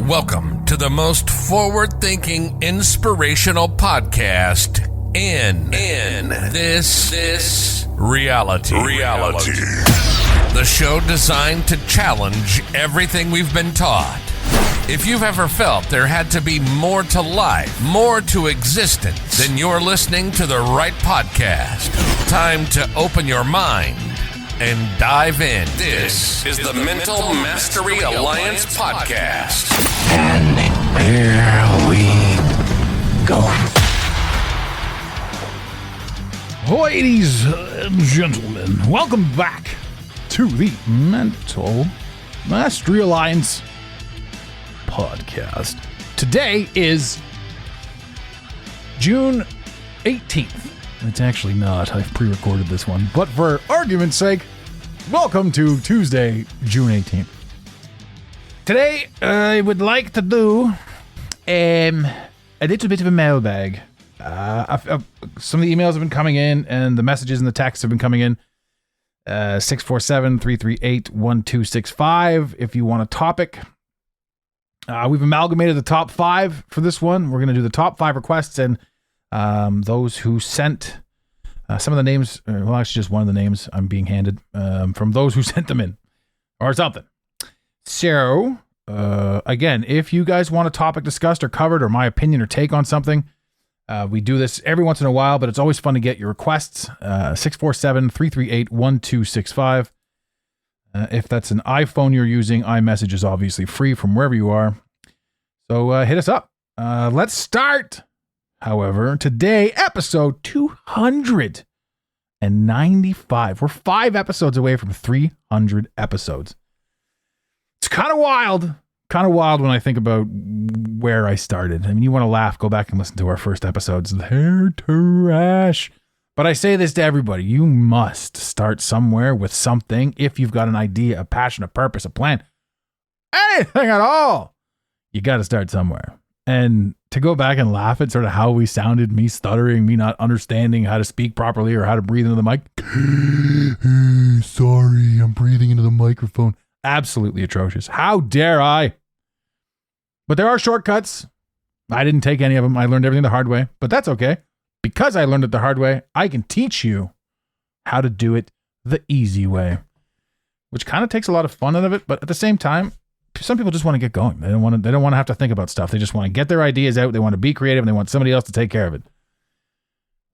Welcome to the most forward-thinking, inspirational podcast in this reality. The show designed to challenge everything we've been taught. If you've ever felt there had to be more to life, more to existence, then you're listening to the right podcast. Time to open your mind and dive in. This is the Mental Mastery Alliance Podcast. And here we go. Ladies and gentlemen, welcome back to the Mental Mastery Alliance Podcast. Today is June 18th. It's actually not. I've pre-recorded this one. But for argument's sake, welcome to Tuesday, June 18th. Today, I would like to do a little bit of a mailbag. Some of the emails have been coming in, and the messages and the texts have been coming in. 647-338-1265 if you want a topic. We've amalgamated the top 5 for this one. We're going to do the top 5 requests, and those who sent some of the names, well, actually just one of the names I'm being handed from those who sent them in, or something. So, again, if you guys want a topic discussed or covered, or my opinion or take on something, we do this every once in a while, but it's always fun to get your requests. 647-338-1265. If that's an iPhone you're using, iMessage is obviously free from wherever you are. So hit us up. Let's start. However, today, episode 295. We're 5 episodes away from 300 episodes. It's kind of wild. Kind of wild when I think about where I started. I mean, you want to laugh, go back and listen to our first episodes. They're trash. But I say this to everybody. You must start somewhere with something. If you've got an idea, a passion, a purpose, a plan, anything at all, you got to start somewhere. And to go back and laugh at sort of how we sounded, me stuttering, me not understanding how to speak properly or how to breathe into the mic. Sorry, I'm breathing into the microphone. Absolutely atrocious. How dare I? But there are shortcuts. I didn't take any of them. I learned everything the hard way, but that's okay. Because I learned it the hard way, I can teach you how to do it the easy way, which kind of takes a lot of fun out of it. But at the same time, some people just want to get going. They don't want to have to think about stuff. They just want to get their ideas out. They want to be creative, and they want somebody else to take care of it.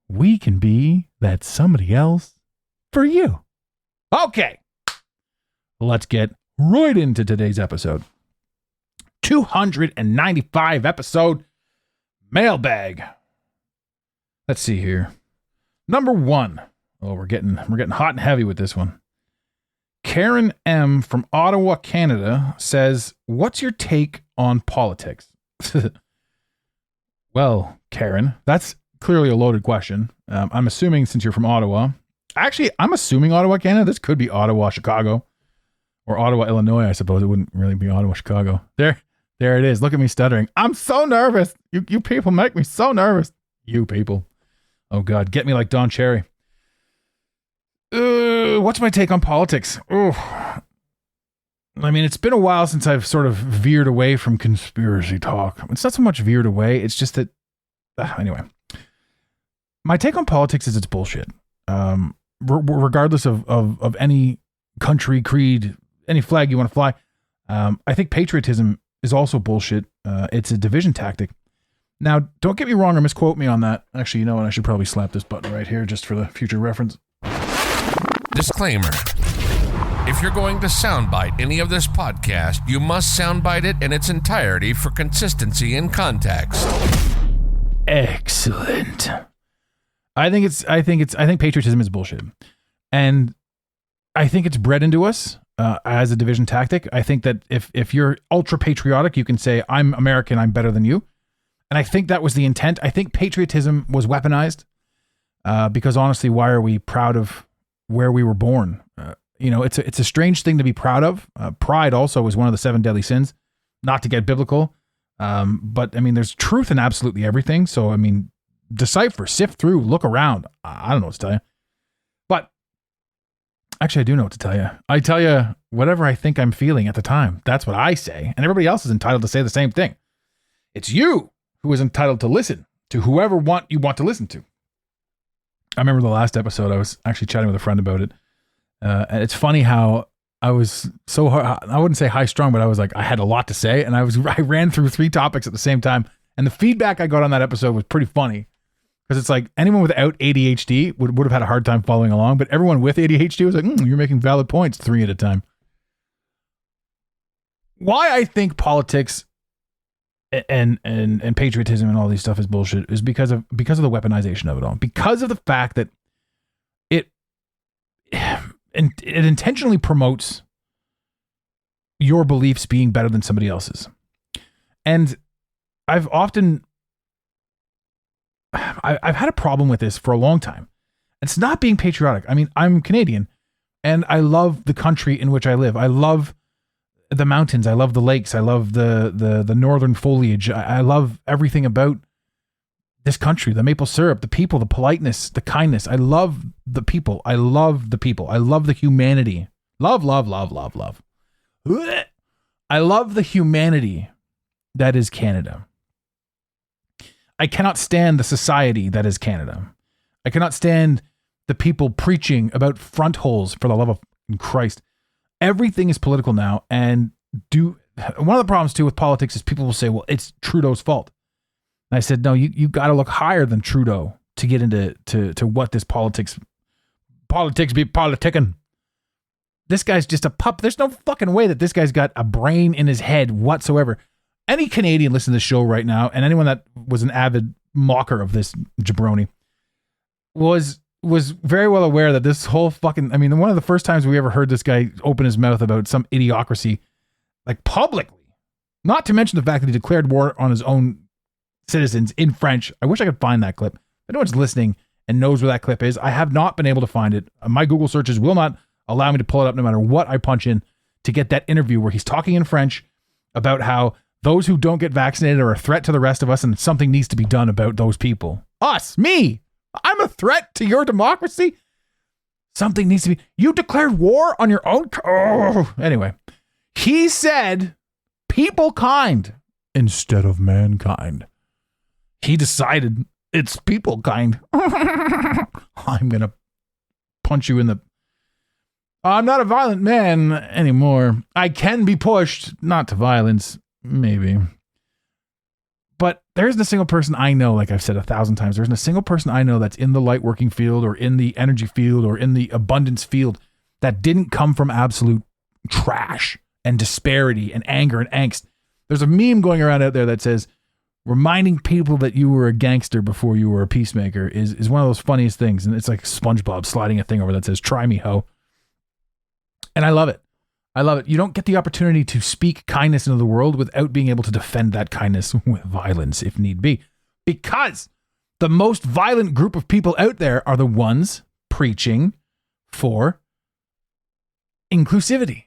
We can be that somebody else for you. Okay. Let's get right into today's episode. 295 episode mailbag. Let's see here. Number 1. Oh, we're getting hot and heavy with this one. Karen M. from Ottawa, Canada says, "What's your take on politics?" Well, Karen, that's clearly a loaded question. I'm assuming since you're from Ottawa. Actually, I'm assuming Ottawa, Canada. This could be Ottawa, Chicago. Or Ottawa, Illinois, I suppose. It wouldn't really be Ottawa, Chicago. There it is. Look at me stuttering. I'm so nervous. You people make me so nervous. You people. Oh, God. Get me like Don Cherry. What's my take on politics? I mean, it's been a while since I've sort of veered away from conspiracy talk. It's not so much veered away. It's just that... anyway. My take on politics is it's bullshit. Regardless of any country, creed, any flag you want to fly. I think patriotism is also bullshit. It's a division tactic. Now, don't get me wrong or misquote me on that. Actually, you know what? I should probably slap this button right here just for the future reference. Disclaimer. If you're going to soundbite any of this podcast, you must soundbite it in its entirety for consistency and context. Excellent. I think patriotism is bullshit. And I think it's bred into us as a division tactic. I think that if you're ultra patriotic, you can say, I'm American, I'm better than you. And I think that was the intent. I think patriotism was weaponized because honestly, why are we proud of where we were born? It's a strange thing to be proud of. Pride also is one of the 7 deadly sins, not to get biblical. But I mean, there's truth in absolutely everything. So, I mean, decipher, sift through, look around. I don't know what to tell you. But Actually, I do know what to tell you. I tell you whatever I think I'm feeling at the time. That's what I say. And everybody else is entitled to say the same thing. It's you who is entitled to listen to whoever you want to listen to. I remember the last episode, I was actually chatting with a friend about it. And it's funny how I was so hard, I wouldn't say high strung, but I was like, I had a lot to say. And I ran through 3 topics at the same time. And the feedback I got on that episode was pretty funny. Because it's like anyone without ADHD would have had a hard time following along, but everyone with ADHD was like, you're making valid points 3 at a time. Why I think politics and patriotism and all these stuff is bullshit is because of the weaponization of it all. Because of the fact that it intentionally promotes your beliefs being better than somebody else's. And I've had a problem with this for a long time. It's not being patriotic. I mean, I'm Canadian and I love the country in which I live. I love the mountains. I love the lakes. I love the northern foliage. I love everything about this country, the maple syrup, the people, the politeness, the kindness. I love the people. I love the people. I love the humanity. Love, love, love, love, love. I love the humanity that is Canada. I cannot stand the society that is Canada. I cannot stand the people preaching about front holes, for the love of Christ. Everything is political now. And one of the problems too with politics is people will say, well, it's Trudeau's fault. And I said, no, you got to look higher than Trudeau to get into what this politics be politicking. This guy's just a pup. There's no fucking way that this guy's got a brain in his head whatsoever. Any Canadian listening to the show right now, and anyone that was an avid mocker of this jabroni, was very well aware that this whole fucking, I mean, one of the first times we ever heard this guy open his mouth about some idiocracy, like publicly, not to mention the fact that he declared war on his own citizens in French. I wish I could find that clip. If anyone's listening and knows where that clip is, I have not been able to find it. My Google searches will not allow me to pull it up no matter what I punch in to get that interview where he's talking in French about how those who don't get vaccinated are a threat to the rest of us and something needs to be done about those people. Us, me. I'm a threat to your democracy. Something needs to be. You declared war on your own. Anyway, he said people kind instead of mankind. He decided it's people kind. I'm going to punch you in the. I'm not a violent man anymore. I can be pushed, not to violence. Maybe. But there isn't a single person I know, like I've said 1,000 times, there isn't a single person I know that's in the light working field or in the energy field or in the abundance field that didn't come from absolute trash and disparity and anger and angst. There's a meme going around out there that says, reminding people that you were a gangster before you were a peacemaker is one of those funniest things. And it's like SpongeBob sliding a thing over that says, try me, ho. And I love it. I love it. You don't get the opportunity to speak kindness into the world without being able to defend that kindness with violence if need be. Because the most violent group of people out there are the ones preaching for inclusivity.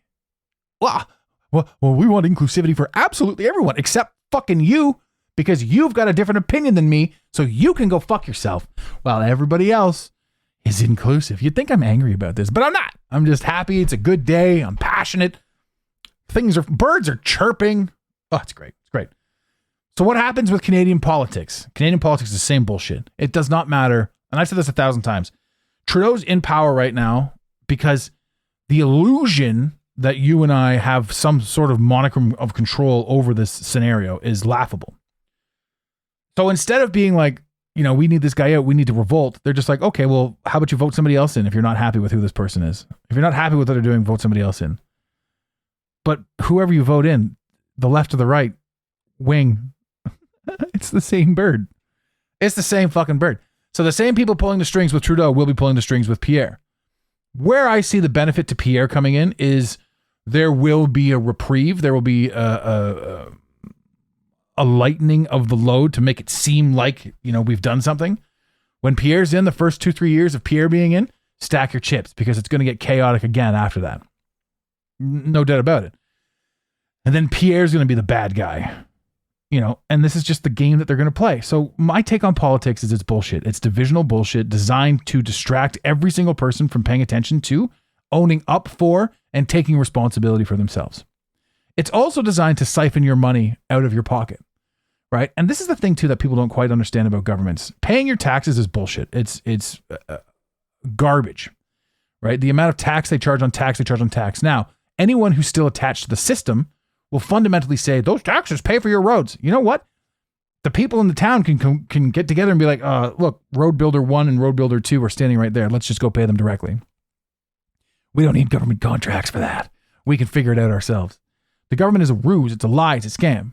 Well, we want inclusivity for absolutely everyone except fucking you, because you've got a different opinion than me, so you can go fuck yourself while everybody else is inclusive. You'd think I'm angry about this, but I'm not. I'm just happy. It's a good day. I'm passionate. Birds are chirping. Oh, it's great. It's great. So what happens with Canadian politics? Canadian politics is the same bullshit. It does not matter. And I've said this 1,000 times. Trudeau's in power right now because the illusion that you and I have some sort of monicum of control over this scenario is laughable. So instead of being like, we need this guy out, we need to revolt, they're just like, okay, well, how about you vote somebody else in if you're not happy with who this person is? If you're not happy with what they're doing, vote somebody else in. But whoever you vote in, the left or the right wing, it's the same bird. It's the same fucking bird. So the same people pulling the strings with Trudeau will be pulling the strings with Pierre. Where I see the benefit to Pierre coming in is there will be a reprieve. There will be a lightening of the load to make it seem like, we've done something. When Pierre's in, the first 2-3 years of Pierre being in, stack your chips because it's going to get chaotic again after that. No doubt about it. And then Pierre's going to be the bad guy, and this is just the game that they're going to play. So my take on politics is it's bullshit. It's divisional bullshit designed to distract every single person from paying attention to owning up for and taking responsibility for themselves. It's also designed to siphon your money out of your pocket, right? And this is the thing too that people don't quite understand about governments. Paying your taxes is bullshit. It's garbage, right? The amount of tax they charge on tax. Now, anyone who's still attached to the system will fundamentally say, those taxes pay for your roads. You know what? The people in the town can get together and be like, look, Road Builder 1 and Road Builder 2 are standing right there. Let's just go pay them directly. We don't need government contracts for that. We can figure it out ourselves. The government is a ruse. It's a lie. It's a scam,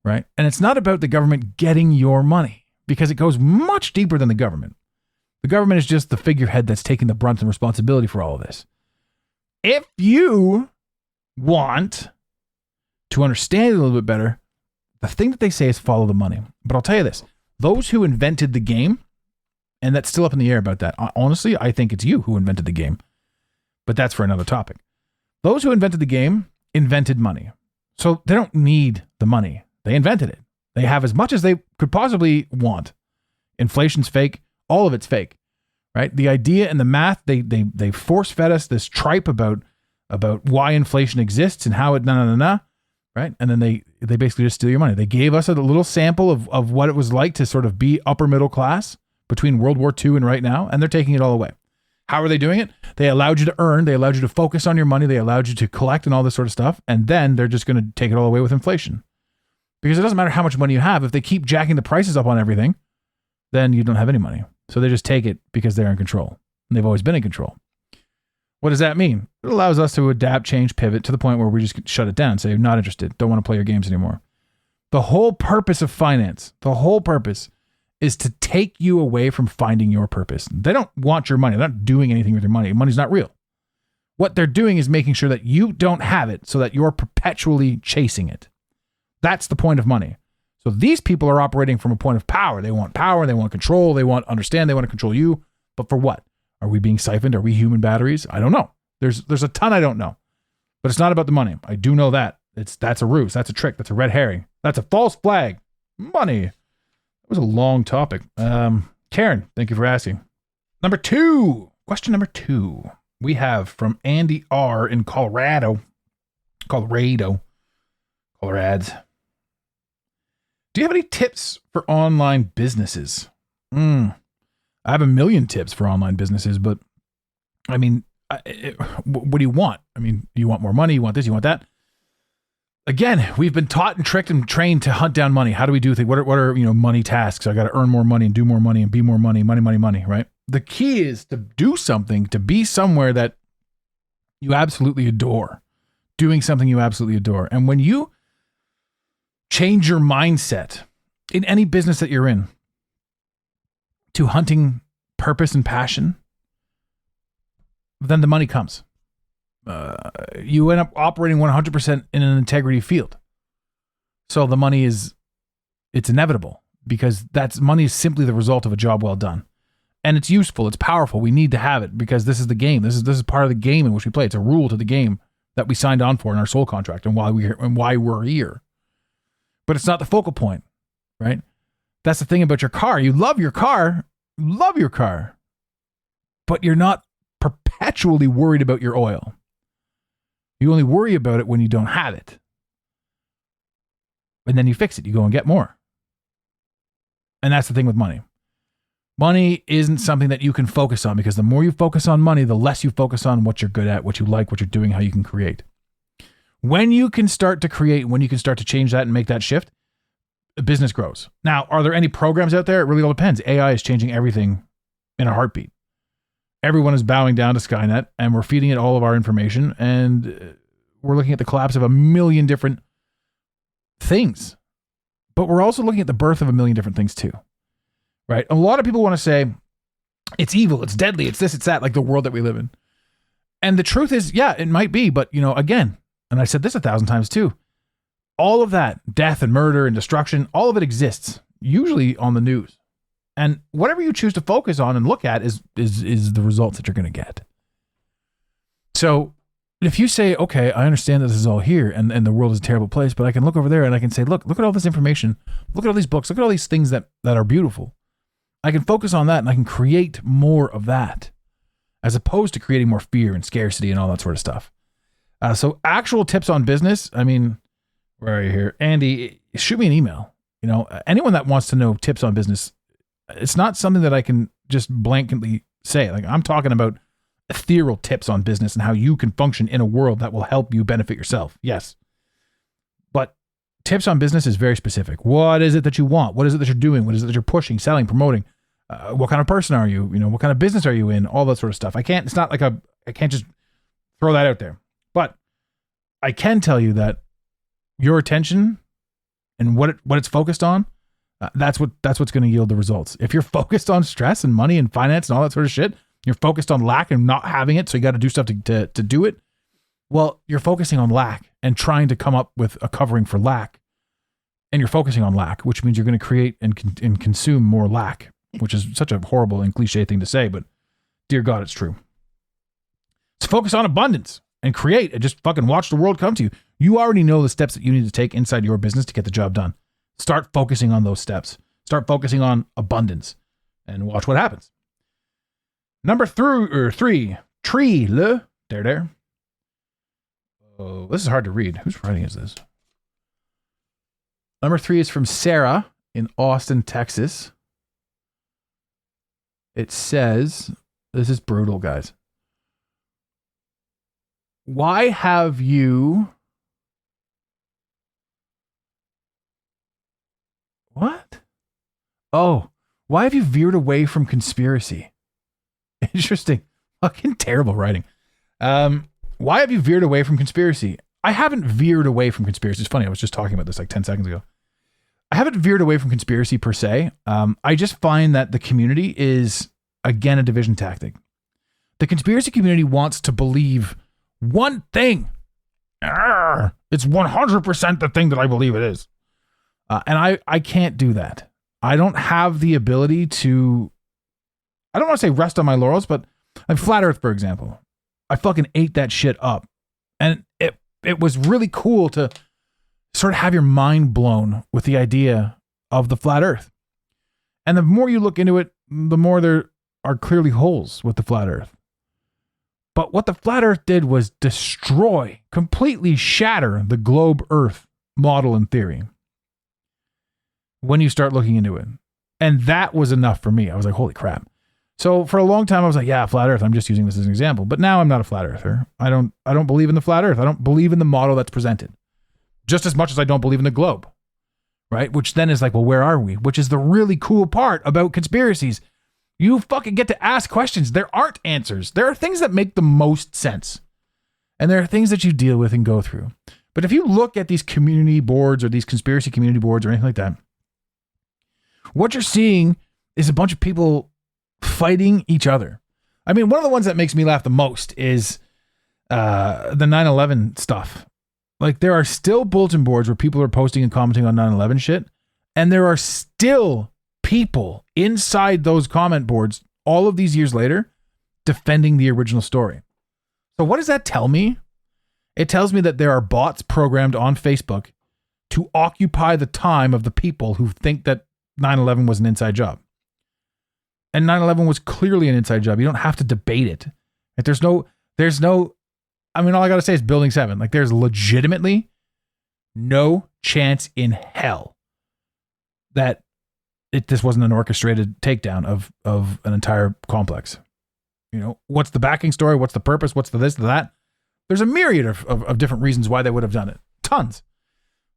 right? And it's not about the government getting your money because it goes much deeper than the government. The government is just the figurehead that's taking the brunt and responsibility for all of this. If you want to understand it a little bit better, the thing that they say is follow the money. But I'll tell you this, those who invented the game, and that's still up in the air about that. Honestly, I think it's you who invented the game, but that's for another topic. Those who invented the game invented money. So they don't need the money. They invented it. They have as much as they could possibly want. Inflation's fake. All of it's fake, right? The idea and the math, they force fed us this tripe about why inflation exists and how it right? And then they basically just steal your money. They gave us a little sample of what it was like to sort of be upper middle class between World War II and right now, and they're taking it all away. How are they doing it? They allowed you to earn, they allowed you to focus on your money, they allowed you to collect and all this sort of stuff, and then they're just going to take it all away with inflation. Because it doesn't matter how much money you have, if they keep jacking the prices up on everything, then you don't have any money. So they just take it because they're in control. And they've always been in control. What does that mean? It allows us to adapt, change, pivot to the point where we just shut it down, say, not interested, don't want to play your games anymore. The whole purpose of finance, the whole purpose is to take you away from finding your purpose. They don't want your money. They're not doing anything with your money. Money's not real. What they're doing is making sure that you don't have it so that you're perpetually chasing it. That's the point of money. So these people are operating from a point of power. They want power, they want control, they want understand, they want to control you. But for what? Are we being siphoned? Are we human batteries? I don't know. There's a ton I don't know. But it's not about the money. I do know that. That's a ruse. That's a trick. That's a red herring. That's a false flag. Money. That was a long topic. Karen, thank you for asking. Question number 2. We have from Andy R. in Colorado. Do you have any tips for online businesses? I have a million tips for online businesses, but I mean, what do you want? I mean, do you want more money? You want this? You want that? Again, we've been taught and tricked and trained to hunt down money. How do we do things? What are money tasks? I got to earn more money and do more money and be more money, money, right? The key is to do something, to be somewhere that you absolutely adore, doing something you absolutely adore. And when you change your mindset in any business that you're in to hunting purpose and passion, then the money comes. You end up operating 100% in an integrity field. So the money it's inevitable because money is simply the result of a job well done. And it's useful. It's powerful. We need to have it because this is the game. This is part of the game in which we play. It's a rule to the game that we signed on for in our soul contract and why we're here. But it's not the focal point, right? That's the thing about your car. You love your car, but you're not perpetually worried about your oil. You only worry about it when you don't have it. And then you fix it. You go and get more. And that's the thing with money. Money isn't something that you can focus on because the more you focus on money, the less you focus on what you're good at, what you like, what you're doing, how you can create. When you can start to create, when you can start to change that and make that shift, the business grows. Now, are there any programs out there? It really all depends. AI is changing everything in a heartbeat. Everyone is bowing down to Skynet and we're feeding it all of our information and we're looking at the collapse of a million different things. But we're also looking at the birth of a million different things too, right? A lot of people want to say it's evil, it's deadly, it's this, it's that, like the world that we live in. And the truth is, yeah, it might be, but again, and I said this 1,000 times too, all of that death and murder and destruction, all of it exists, usually on the news. And whatever you choose to focus on and look at is the results that you're going to get. So if you say, okay, I understand that this is all here and the world is a terrible place, but I can look over there and I can say, look at all this information. Look at all these books. Look at all these things that are beautiful. I can focus on that and I can create more of that. as opposed to creating more fear and scarcity and all that sort of stuff. So actual tips on business. I mean, where are you here? Andy, shoot me an email. You know, anyone that wants to know tips on business, it's not something that I can just blankly say. Like, I'm talking about ethereal tips on business and how you can function in a world that will help you benefit yourself. Yes. But tips on business is very specific. What is it that you want? What is it that you're doing? What is it that you're pushing, selling, promoting? What kind of person are you? You know, what kind of business are you in? All that sort of stuff. I can't just throw that out there. But I can tell you that your attention and what it's focused on, that's what's going to yield the results. If you're focused on stress and money and finance and all that sort of shit, you're focused on lack and not having it, so you got to do stuff to do it. Well, you're focusing on lack and trying to come up with a covering for lack, and you're focusing on lack, which means you're going to create and consume more lack, which is such a horrible and cliche thing to say, but dear God, it's true. So focus on abundance and create and just fucking watch the world come to you. You already know the steps that you need to take inside your business to get the job done. Start focusing on those steps. Start focusing on abundance and watch what happens. Number three, tree le there. Oh, this is hard to read. Whose writing is this? Number 3 is from Sarah in Austin, Texas. It says, this is brutal, guys. Why have you... What? Oh, why have you veered away from conspiracy? Interesting. Fucking terrible writing. Why have you veered away from conspiracy? I haven't veered away from conspiracy. It's funny. I was just talking about this like 10 seconds ago. I haven't veered away from conspiracy per se. I just find that the community is, again, a division tactic. The conspiracy community wants to believe one thing. It's 100% the thing that I believe it is. And I can't do that. I don't have the ability to, I don't want to say rest on my laurels, but like Flat Earth, for example, I fucking ate that shit up. And it was really cool to sort of have your mind blown with the idea of the Flat Earth. And the more you look into it, the more there are clearly holes with the Flat Earth. But what the Flat Earth did was destroy, completely shatter the globe Earth model and theory when you start looking into it. And that was enough for me. I was like, holy crap. So for a long time, I was like, yeah, Flat Earth. I'm just using this as an example. But now I'm not a Flat Earther. I don't believe in the Flat Earth. I don't believe in the model that's presented. Just as much as I don't believe in the globe. Right? Which then is like, well, where are we? Which is the really cool part about conspiracies. You fucking get to ask questions. There aren't answers. There are things that make the most sense. And there are things that you deal with and go through. But if you look at these community boards or these conspiracy community boards or anything like that, what you're seeing is a bunch of people fighting each other. I mean, one of the ones that makes me laugh the most is the 9/11 stuff. Like, there are still bulletin boards where people are posting and commenting on 9/11 shit, and there are still people inside those comment boards all of these years later defending the original story. So what does that tell me? It tells me that there are bots programmed on Facebook to occupy the time of the people who think that 9/11 was an inside job. And 9/11 was clearly an inside job. You don't have to debate it. Like, there's no, I mean, all I got to say is Building 7. Like, there's legitimately no chance in hell that this wasn't an orchestrated takedown of an entire complex. You know, what's the backing story? What's the purpose? What's the this, the that? There's a myriad of different reasons why they would have done it. Tons.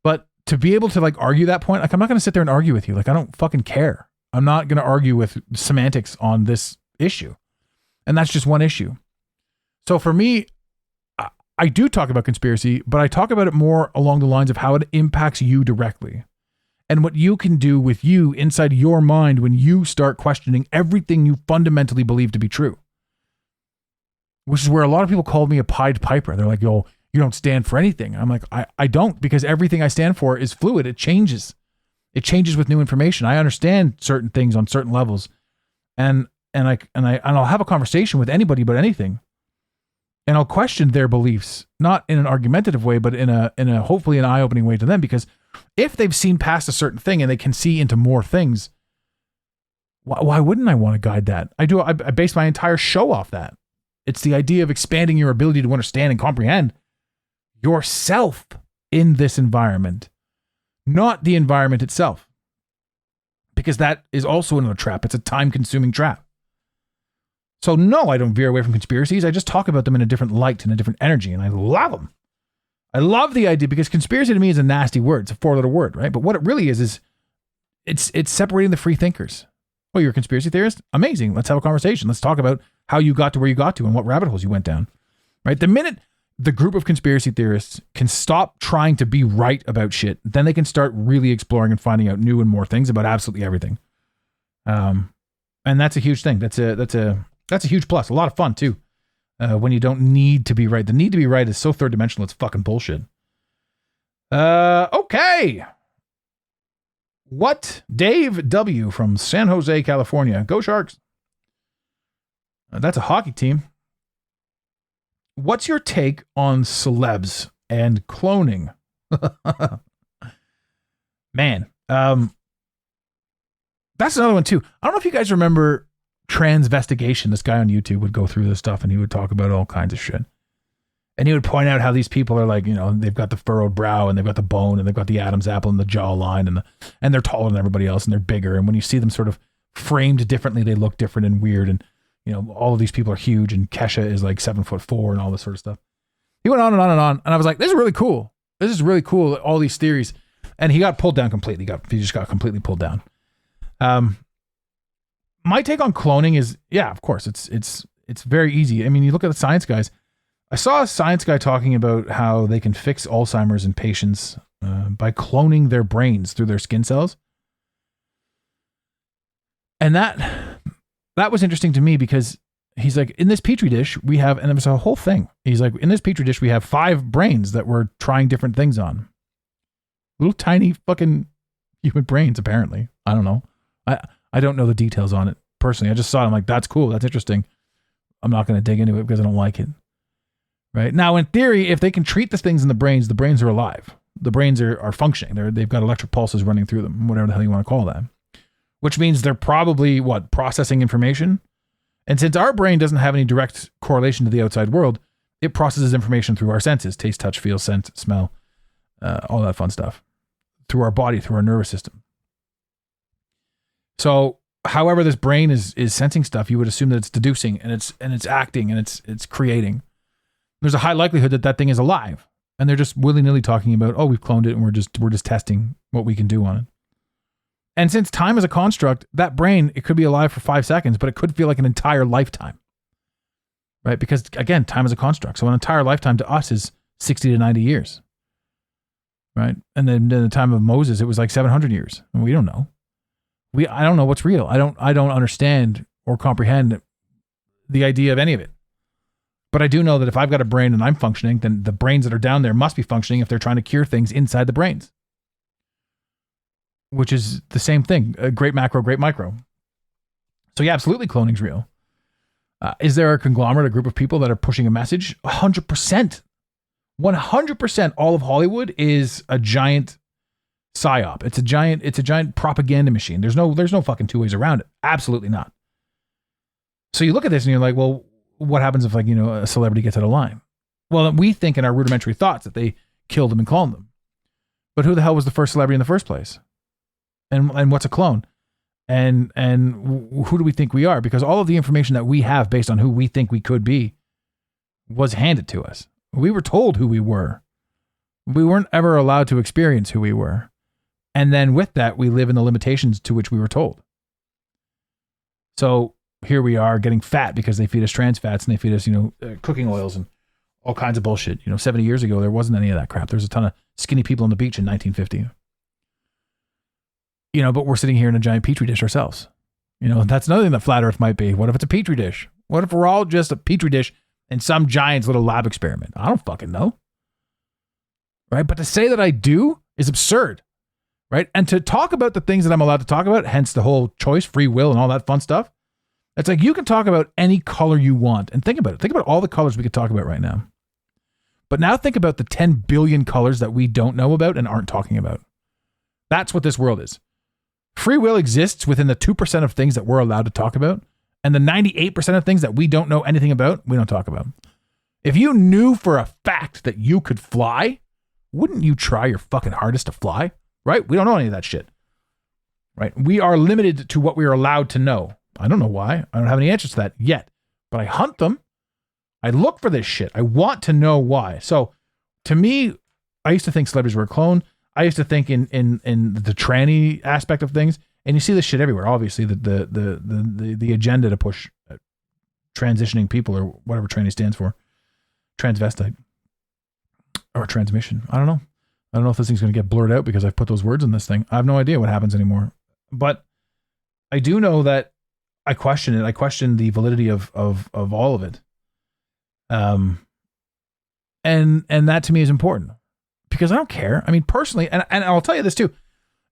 But to be able to like argue that point, like, I'm not going to sit there and argue with you. Like, I don't fucking care. I'm not going to argue with semantics on this issue. And that's just one issue. So for me, I do talk about conspiracy, but I talk about it more along the lines of how it impacts you directly and what you can do with you inside your mind when you start questioning everything you fundamentally believe to be true. Which is where a lot of people called me a Pied Piper. They're like, yo, you don't stand for anything. I'm like, I don't, because everything I stand for is fluid. It changes. It changes with new information. I understand certain things on certain levels, and I'll have a conversation with anybody about anything, and I'll question their beliefs, not in an argumentative way, but in a hopefully an eye-opening way to them. Because if they've seen past a certain thing and they can see into more things, why wouldn't I want to guide that? I base my entire show off that. It's the idea of expanding your ability to understand and comprehend yourself in this environment, not the environment itself. Because that is also another trap. It's a time-consuming trap. So no, I don't veer away from conspiracies. I just talk about them in a different light and a different energy, and I love them. I love the idea, because conspiracy to me is a nasty word. It's a 4-letter word, right? But what it really is it's separating the free thinkers. Oh, you're a conspiracy theorist? Amazing. Let's have a conversation. Let's talk about how you got to where you got to and what rabbit holes you went down, right? The minute the group of conspiracy theorists can stop trying to be right about shit, then they can start really exploring and finding out new and more things about absolutely everything. And that's a huge thing. That's a huge plus. A lot of fun too. When you don't need to be right. The need to be right is so third dimensional. It's fucking bullshit. Okay. What? Dave W. from San Jose, California. Go Sharks. That's a hockey team. What's your take on celebs and cloning? Man, that's another one too. I don't know if you guys remember Transvestigation. This guy on YouTube would go through this stuff and he would talk about all kinds of shit. And he would point out how these people are like, they've got the furrowed brow and they've got the bone and they've got the Adam's apple and the jawline and they're taller than everybody else and they're bigger. And when you see them sort of framed differently, they look different and weird. And, all of these people are huge and Kesha is like 7'4" and all this sort of stuff. He went on and on and on. And I was like, this is really cool. This is really cool. All these theories. And he got pulled down completely. He just got completely pulled down. My take on cloning is, yeah, of course, it's very easy. I mean, you look at the science guys. I saw a science guy talking about how they can fix Alzheimer's in patients by cloning their brains through their skin cells. And that was interesting to me because he's like, in this petri dish, we have, and it was a whole thing. He's like, in this petri dish, we have 5 brains that we're trying different things on. Little tiny fucking human brains, apparently. I don't know. I don't know the details on it personally. I just saw it. I'm like, that's cool. That's interesting. I'm not going to dig into it because I don't like it. Right now, in theory, if they can treat the things in the brains are alive. The brains are functioning. They've got electric pulses running through them, whatever the hell you want to call that. Which means they're probably processing information. And since our brain doesn't have any direct correlation to the outside world, it processes information through our senses: taste, touch, feel, scent, smell, all that fun stuff, through our body, through our nervous system. So, however this brain is sensing stuff, you would assume that it's deducing and it's acting and it's creating. There's a high likelihood that thing is alive, and they're just willy-nilly talking about, oh, we've cloned it and we're just testing what we can do on it. And since time is a construct, that brain, it could be alive for 5 seconds, but it could feel like an entire lifetime, right? Because again, time is a construct. So an entire lifetime to us is 60 to 90 years, right? And then in the time of Moses, it was like 700 years. And we don't know. I don't know what's real. I don't understand or comprehend the idea of any of it. But I do know that if I've got a brain and I'm functioning, then the brains that are down there must be functioning if they're trying to cure things inside the brains. Which is the same thing. Great macro, great micro. So yeah, absolutely cloning's real. Is there a conglomerate, a group of people that are pushing a message? 100%. 100% all of Hollywood is a giant psyop. It's a giant propaganda machine. There's no fucking two ways around it. Absolutely not. So you look at this and you're like, well, what happens if a celebrity gets out of line? Well, we think in our rudimentary thoughts that they killed them and cloned them. But who the hell was the first celebrity in the first place? And what's a clone? And who do we think we are? Because all of the information that we have based on who we think we could be was handed to us. We were told who we were. We weren't ever allowed to experience who we were. And then with that, we live in the limitations to which we were told. So here we are getting fat because they feed us trans fats and they feed us, cooking oils and all kinds of bullshit. 70 years ago, there wasn't any of that crap. There's a ton of skinny people on the beach in 1950. But we're sitting here in a giant petri dish ourselves. That's another thing that flat earth might be. What if it's a petri dish? What if we're all just a petri dish in some giant's little lab experiment? I don't fucking know. Right? But to say that I do is absurd. Right? And to talk about the things that I'm allowed to talk about, hence the whole choice, free will, and all that fun stuff. It's like you can talk about any color you want. And think about it. Think about all the colors we could talk about right now. But now think about the 10 billion colors that we don't know about and aren't talking about. That's what this world is. Free will exists within the 2% of things that we're allowed to talk about, And the 98% of things that we don't know anything about, we don't talk about. If you knew for a fact that you could fly, wouldn't you try your fucking hardest to fly? Right? We don't know any of that shit. Right? We are limited to what we are allowed to know. I don't know why. I don't have any answers to that yet. But I hunt them. I look for this shit. I want to know why. So to me, I used to think celebrities were a clone. I used to think in the tranny aspect of things, and you see this shit everywhere. Obviously, the agenda to push transitioning people, or whatever tranny stands for, transvestite or transmission. I don't know. I don't know if this thing's going to get blurred out because I've put those words in this thing. I have no idea what happens anymore. But I do know that I question it. I question the validity of all of it. And that to me is important because I don't care. I mean, personally, and I'll tell you this too.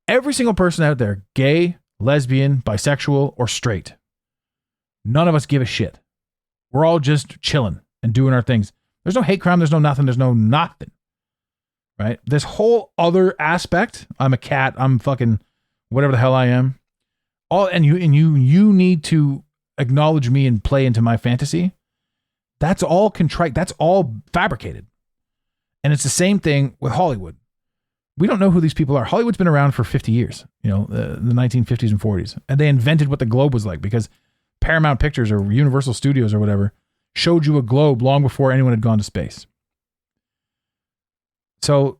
Every single person out there, gay, lesbian, bisexual, or straight, none of us give a shit. We're all just chilling and doing our things. There's no hate crime. There's no nothing. There's no nothing. Right? This whole other aspect, I'm a cat. I'm fucking whatever the hell I am. You need to acknowledge me and play into my fantasy. That's all contrite. That's all fabricated. And it's the same thing with Hollywood. We don't know who these people are. Hollywood's been around for 50 years, the 1950s and 40s. And they invented what the globe was like because Paramount Pictures or Universal Studios or whatever showed you a globe long before anyone had gone to space. So,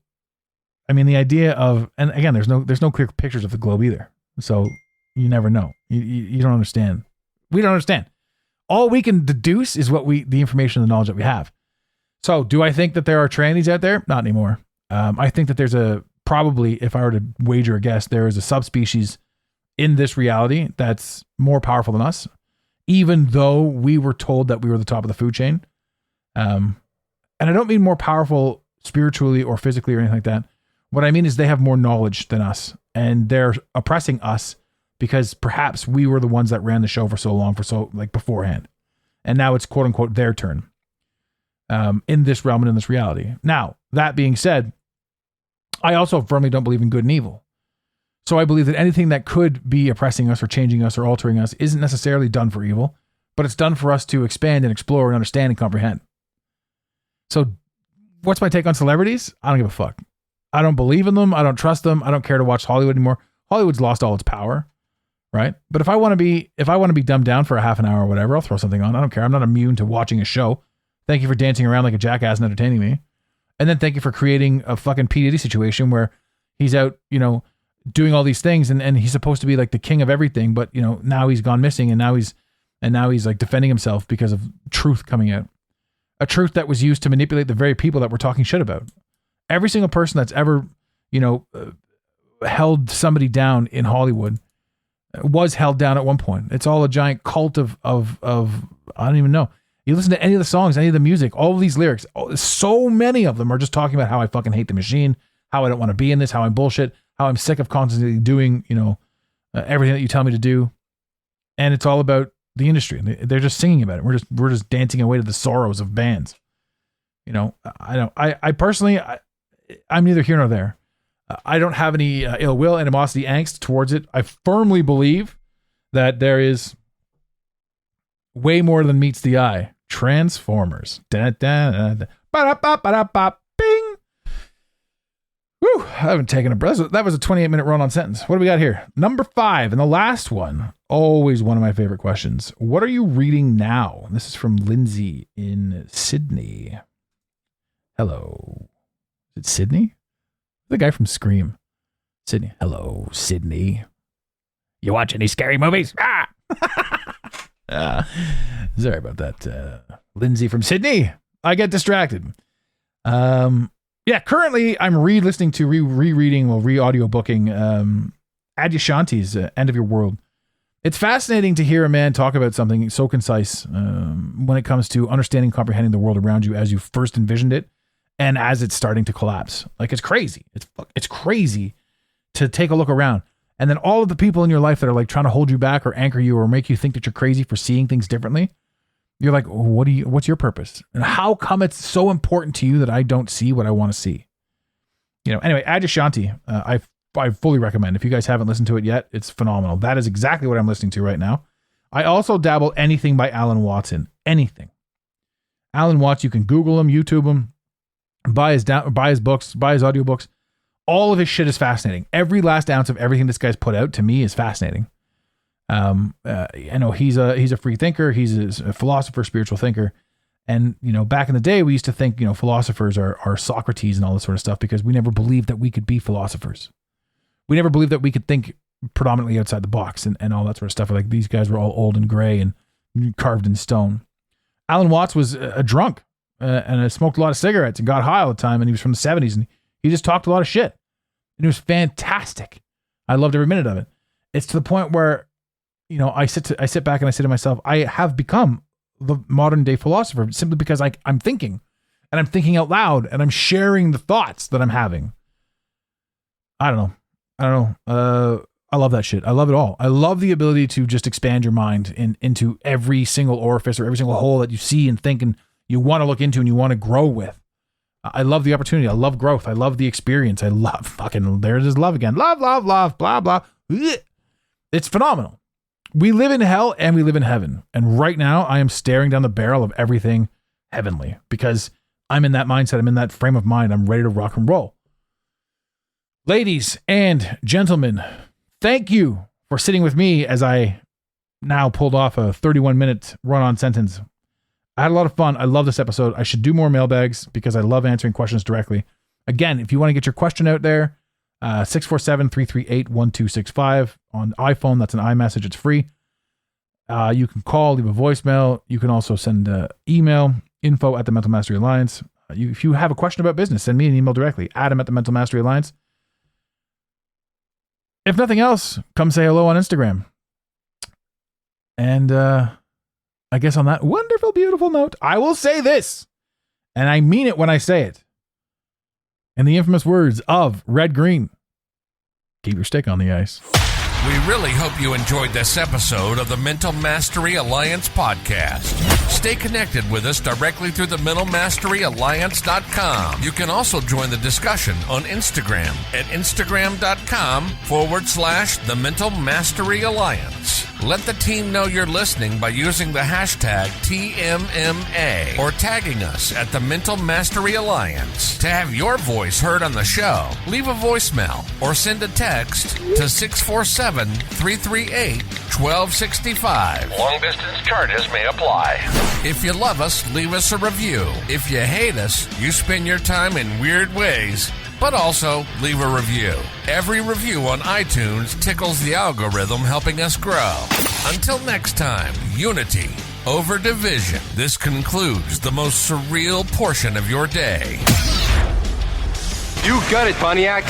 I mean, the idea of, and again, there's no clear pictures of the globe either. So you never know. You don't understand. We don't understand. All we can deduce is the information and the knowledge that we have. So do I think that there are trannies out there? Not anymore. I think that there's probably, if I were to wager a guess, there is a subspecies in this reality that's more powerful than us, even though we were told that we were the top of the food chain. And I don't mean more powerful spiritually or physically or anything like that. What I mean is they have more knowledge than us, and they're oppressing us because perhaps we were the ones that ran the show for so long, beforehand. And now it's quote unquote their turn in this realm and in this reality. Now, that being said, I also firmly don't believe in good and evil. So I believe that anything that could be oppressing us or changing us or altering us isn't necessarily done for evil, but it's done for us to expand and explore and understand and comprehend. So what's my take on celebrities? I don't give a fuck. I don't believe in them. I don't trust them. I don't care to watch Hollywood anymore. Hollywood's lost all its power, right? But if I want to be dumbed down for a half an hour or whatever, I'll throw something on. I don't care. I'm not immune to watching a show. Thank you for dancing around like a jackass and entertaining me. And then thank you for creating a fucking P. Diddy situation where he's out, doing all these things and he's supposed to be like the king of everything, but now he's gone missing and now he's like defending himself because of truth coming out. A truth that was used to manipulate the very people that we're talking shit about. Every single person that's ever, held somebody down in Hollywood was held down at one point. It's all a giant cult of I don't even know. You listen to any of the songs, any of the music, all of these lyrics, so many of them are just talking about how I fucking hate the machine, how I don't want to be in this, how I'm bullshit, how I'm sick of constantly doing, everything that you tell me to do. And it's all about the industry. They're just singing about it. We're just dancing away to the sorrows of bands. I personally, I'm neither here nor there. I don't have any ill will, animosity, angst towards it. I firmly believe that there is way more than meets the eye. Transformers. Da, da, da, da. Ba-da-ba-ba-da-ba. Bing. Whew, I haven't taken a breath. That was a 28-minute run-on sentence. What do we got here? Number 5, and the last one. Always one of my favorite questions. What are you reading now? This is from Lindsay in Sydney. Hello. Is it Sydney? The guy from Scream. Sydney. Hello, Sydney. You watch any scary movies? Ah! Sorry about that. Lindsay from Sydney. I get distracted. Currently I'm re-audiobooking Adyashanti's End of Your World. It's fascinating to hear a man talk about something so concise when it comes to understanding, comprehending the world around you as you first envisioned it and as it's starting to collapse. Like, it's crazy. It's crazy to take a look around. And then all of the people in your life that are like trying to hold you back or anchor you or make you think that you're crazy for seeing things differently. You're like, what's your purpose? And how come it's so important to you that I don't see what I want to see? Anyway, Adyashanti, I fully recommend. If you guys haven't listened to it yet, it's phenomenal. That is exactly what I'm listening to right now. I also dabble anything by Alan Watson. Anything. Alan Watts, you can Google him, YouTube him, buy his books, buy his audiobooks. All of his shit is fascinating. Every last ounce of everything this guy's put out to me is fascinating. I know he's a free thinker. He's a philosopher, spiritual thinker. And, back in the day, we used to think, philosophers are Socrates and all this sort of stuff because we never believed that we could be philosophers. We never believed that we could think predominantly outside the box and all that sort of stuff. Like these guys were all old and gray and carved in stone. Alan Watts was a drunk and smoked a lot of cigarettes and got high all the time. And he was from the 70s and he just talked a lot of shit. And it was fantastic. I loved every minute of it. It's to the point where, I sit back and I say to myself, I have become the modern day philosopher simply because I'm thinking and I'm thinking out loud and I'm sharing the thoughts that I'm having. I don't know. I love that shit. I love it all. I love the ability to just expand your mind into every single orifice or every single hole that you see and think and you want to look into and you want to grow with. I love the opportunity. I love growth. I love the experience. I love there's love again. Love, blah, blah. It's phenomenal. We live in hell and we live in heaven. And right now I am staring down the barrel of everything heavenly because I'm in that mindset. I'm in that frame of mind. I'm ready to rock and roll. Ladies and gentlemen, thank you for sitting with me as I now pulled off a 31-minute run-on sentence. I had a lot of fun. I love this episode. I should do more mailbags because I love answering questions directly. Again, if you want to get your question out there, 647-338-1265 on iPhone. That's an iMessage. It's free. You can call, leave a voicemail. You can also send email, info at the Mental Mastery Alliance. If you have a question about business, send me an email directly, Adam at the Mental Mastery Alliance. If nothing else, come say hello on Instagram. And I guess on that wonderful, beautiful note, I will say this, and I mean it when I say it. In the infamous words of Red Green, keep your stick on the ice. We really hope you enjoyed this episode of the Mental Mastery Alliance podcast. Stay connected with us directly through the mentalmasteryalliance.com. You can also join the discussion on Instagram at instagram.com/the Mental Mastery Alliance. Let the team know you're listening by using the hashtag TMMA or tagging us at the Mental Mastery Alliance. To have your voice heard on the show, leave a voicemail or send a text to 647-338-1265. Long distance charges may apply. If you love us, leave us a review. If you hate us, you spend your time in weird ways, but also leave a review. Every review on iTunes tickles the algorithm, helping us grow. Until next time, unity over division. This concludes the most surreal portion of your day. You got it, Pontiac.